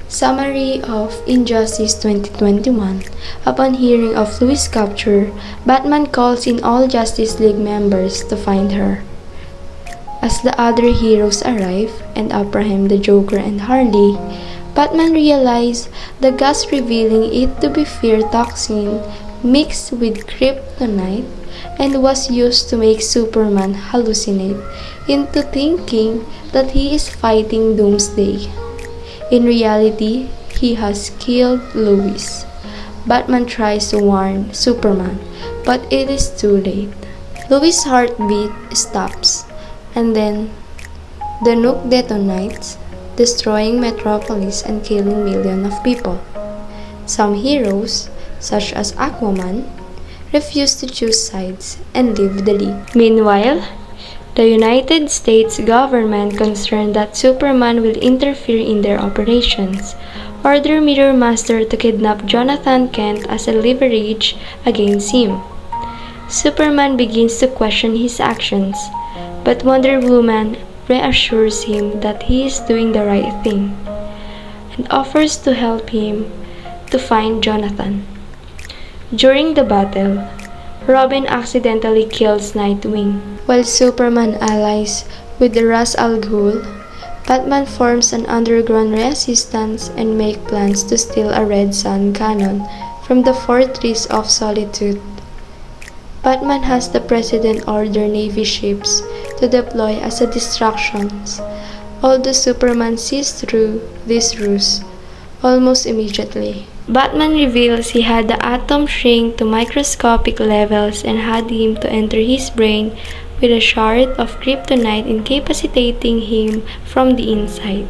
Summary of Injustice 2021. Upon hearing of Lois' capture, Batman calls in all Justice League members to find her. As the other heroes arrive and apprehend the Joker and Harley, Batman realizes the gas revealing it to be fear toxin mixed with kryptonite and was used to make Superman hallucinate into thinking that he is fighting Doomsday. In reality, he has killed Lois. Batman tries to warn Superman, but it is too late. Lois' heartbeat stops, and then the nuke detonates, destroying Metropolis and killing millions of people. Some heroes, such as Aquaman, refuse to choose sides and leave the League. Meanwhile, the United States government, concerned that Superman will interfere in their operations, order Mirror Master to kidnap Jonathan Kent as a leverage against him. Superman begins to question his actions, but Wonder Woman reassures him that he is doing the right thing and offers to help him to find Jonathan. During the battle, Robin accidentally kills Nightwing. While Superman allies with the Ra's al Ghul, Batman forms an underground resistance and makes plans to steal a Red Sun cannon from the Fortress of Solitude. Batman has the President order Navy ships to deploy as a distraction, although Superman sees through this ruse almost immediately. Batman reveals he had the atom shrink to microscopic levels and had him to enter his brain with a shard of kryptonite incapacitating him from the inside.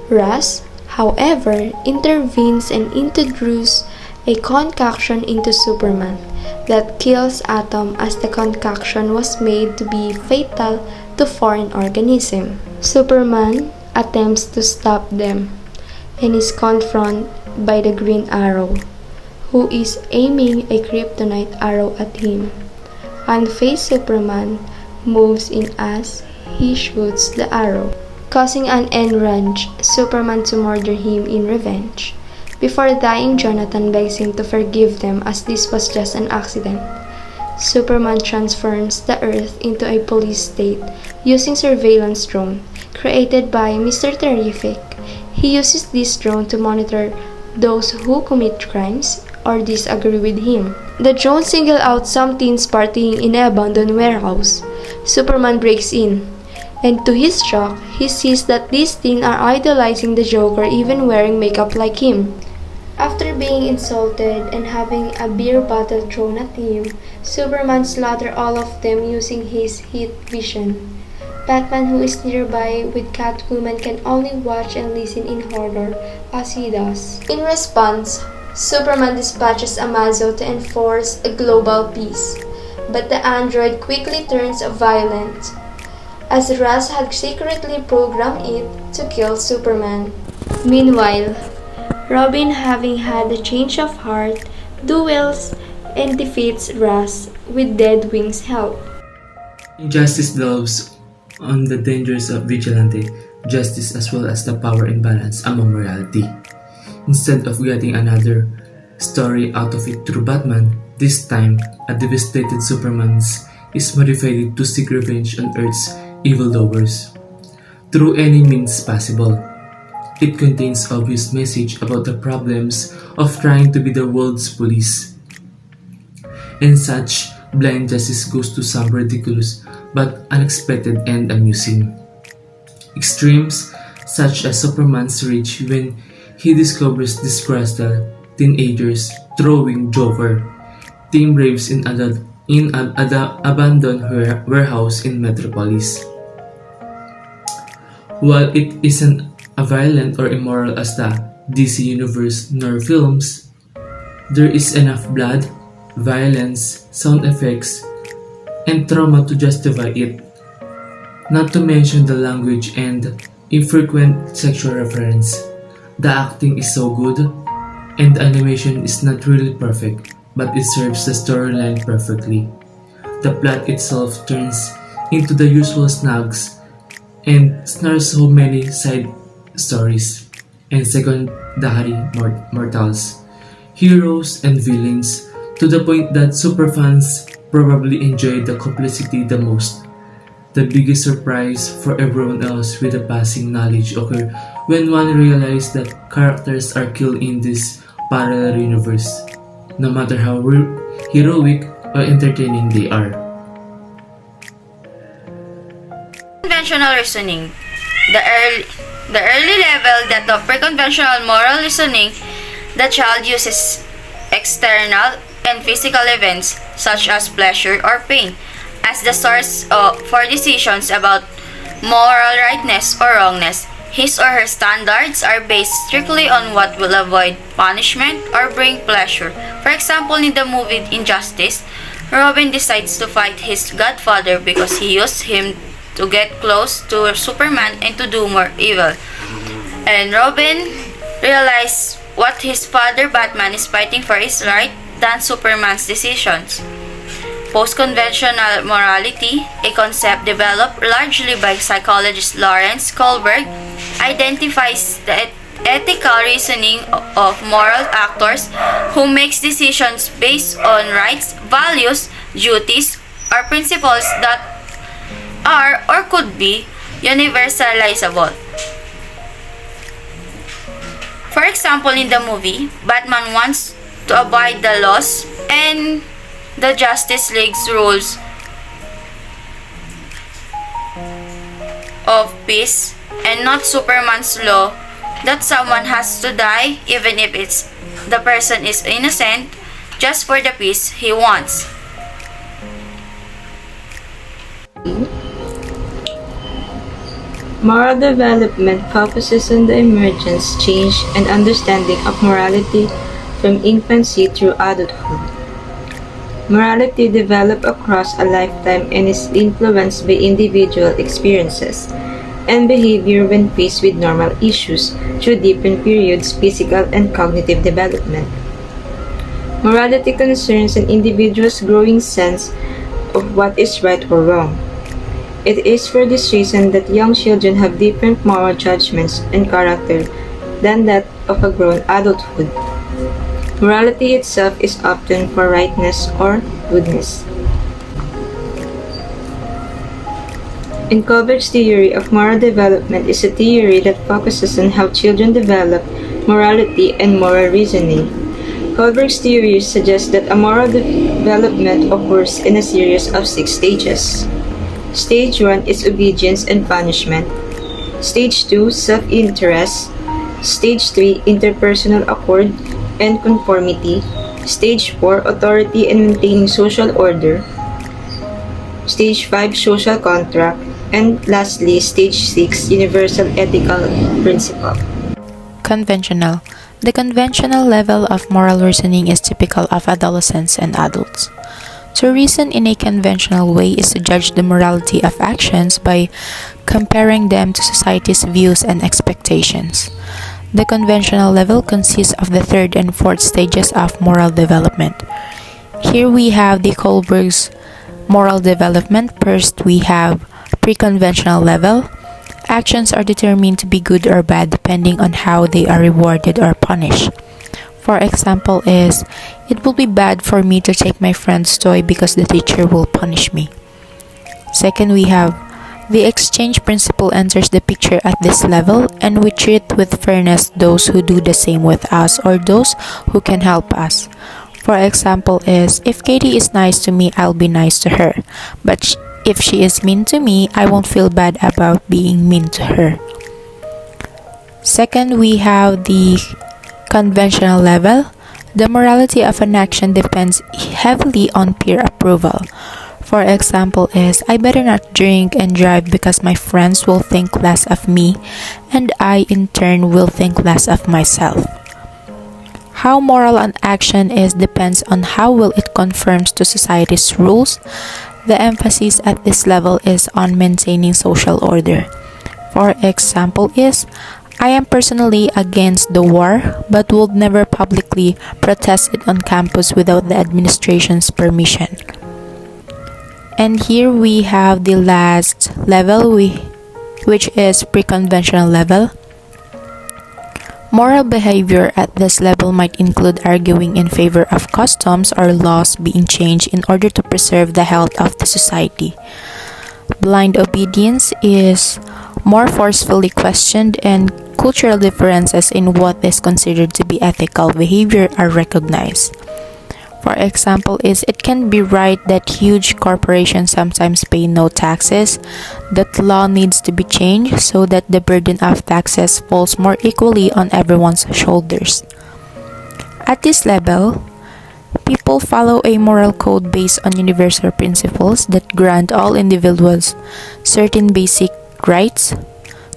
Ra's, however, intervenes and introduces a concoction into Superman that kills Atom, as the concoction was made to be fatal to foreign organisms. Superman attempts to stop them and is confronted by the Green Arrow, who is aiming a kryptonite arrow at him. Unfazed Superman moves in as he shoots the arrow, causing an enraged Superman to murder him in revenge. Before dying, Jonathan begs him to forgive them as this was just an accident. Superman transforms the Earth into a police state using surveillance drone created by Mr. Terrific. He uses this drone to monitor those who commit crimes or disagree with him. The drone singles out some teens partying in an abandoned warehouse. Superman breaks in, and to his shock, he sees that these teens are idolizing the Joker, even wearing makeup like him. After being insulted and having a beer bottle thrown at him, Superman slaughters all of them using his heat vision. Batman, who is nearby with Catwoman, can only watch and listen in horror as he does. In response, Superman dispatches Amazo to enforce a global peace, but the android quickly turns violent, as Ra's had secretly programmed it to kill Superman. Meanwhile, Robin, having had a change of heart, duels and defeats Ra's with Deadwing's help. Injustice delves on the dangers of vigilante justice as well as the power imbalance among reality. Instead of getting another story out of it through Batman, this time a devastated Superman is motivated to seek revenge on Earth's evildoers through any means possible. It contains obvious message about the problems of trying to be the world's police. And such blind justice goes to some ridiculous but unexpected and amusing extremes, such as Superman's rage when he discovers disgruntled teenagers throwing Joker team raves in an abandoned warehouse in Metropolis. While it isn't as violent or immoral as the DC Universe nor films, there is enough blood, violence, sound effects, and trauma to justify it, not to mention the language and infrequent sexual reference. The acting is so good, and the animation is not really perfect, but it serves the storyline perfectly. The plot itself turns into the usual snags and snarls so many side stories. and secondary mortals, heroes and villains, to the point that superfans probably enjoyed the complicity the most. The biggest surprise for everyone else with the passing knowledge occurred when one realized that characters are killed in this parallel universe, no matter how heroic or entertaining they are. Conventional reasoning. The early level that of pre-conventional moral reasoning, the child uses external and physical events such as pleasure or pain as the source for decisions about moral rightness or wrongness. His or her standards are based strictly on what will avoid punishment or bring pleasure. For example, in the movie Injustice, Robin decides to fight his godfather because he used him to get close to Superman and to do more evil. And Robin realizes what his father Batman is fighting for is right than Superman's decisions. Post-conventional morality, a concept developed largely by psychologist Lawrence Kohlberg, identifies the ethical reasoning of moral actors who makes decisions based on rights, values, duties, or principles that are or could be universalizable. For example, in the movie, Batman wants to abide the laws and the Justice League's rules of peace, and not Superman's law that someone has to die even if the person is innocent just for the peace he wants. Moral development focuses on the emergence, change, and understanding of morality from infancy through adulthood. Morality develops across a lifetime and is influenced by individual experiences and behavior when faced with normal issues through different periods, physical and cognitive development. Morality concerns an individual's growing sense of what is right or wrong. It is for this reason that young children have different moral judgments and character than that of a grown adulthood. Morality itself is often for rightness or goodness. In Kohlberg's theory of moral development is a theory that focuses on how children develop morality and moral reasoning. Kohlberg's theory suggests that a moral development occurs in a series of 6 stages. Stage 1 is obedience and punishment. Stage 2, self-interest. Stage 3, interpersonal accord and conformity. Stage 4, authority and maintaining social order. Stage 5, social contract. And lastly, Stage 6, universal ethical principle. Conventional. The conventional level of moral reasoning is typical of adolescents and adults. To reason in a conventional way is to judge the morality of actions by comparing them to society's views and expectations. The conventional level consists of the 3rd and 4th stages of moral development. Here we have the Kohlberg's moral development. First, we have pre-conventional level. Actions are determined to be good or bad depending on how they are rewarded or punished. For example is, it will be bad for me to take my friend's toy because the teacher will punish me. Second, we have the exchange principle enters the picture at this level, and we treat with fairness those who do the same with us or those who can help us. For example is, if Katie is nice to me, I'll be nice to her. But if she is mean to me, I won't feel bad about being mean to her. Second, we have the conventional level. The morality of an action depends heavily on peer approval. For example is, I better not drink and drive because my friends will think less of me and I in turn will think less of myself. How moral an action is depends on how well it conforms to society's rules. The emphasis at this level is on maintaining social order. For example is, I am personally against the war but would never publicly protest it on campus without the administration's permission. And here we have the last level, which is pre-conventional level. Moral behavior at this level might include arguing in favor of customs or laws being changed in order to preserve the health of the society. Blind obedience is more forcefully questioned, and cultural differences in what is considered to be ethical behavior are recognized. For example, it can be right that huge corporations sometimes pay no taxes, that law needs to be changed so that the burden of taxes falls more equally on everyone's shoulders. At this level, people follow a moral code based on universal principles that grant all individuals certain basic rights.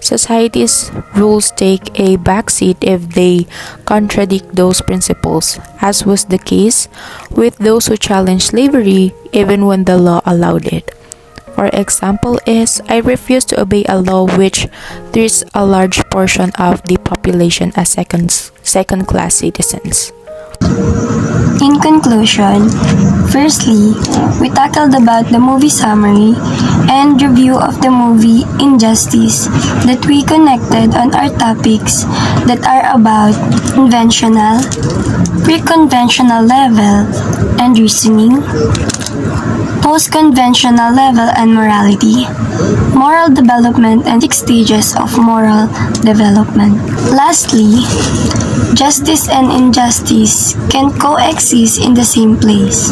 Society's rules take a backseat if they contradict those principles, as was the case with those who challenged slavery even when the law allowed it. For example, I refuse to obey a law which treats a large portion of the population as second-class citizens. In conclusion, firstly, we tackled about the movie summary and review of the movie Injustice that we connected on our topics that are about conventional, pre-conventional level and reasoning, post-conventional level and morality, moral development and 6 stages of moral development. Lastly, justice and injustice can coexist in the same place.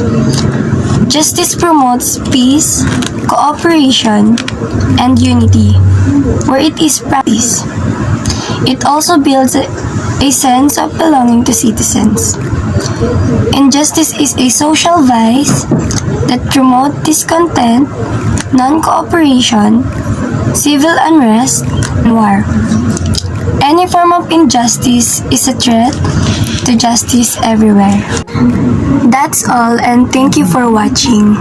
Justice promotes peace, cooperation, and unity where it is practiced. It also builds a sense of belonging to citizens. Injustice is a social vice that promotes discontent, non-cooperation, civil unrest, and war. Any form of injustice is a threat to justice everywhere. That's all, and thank you for watching.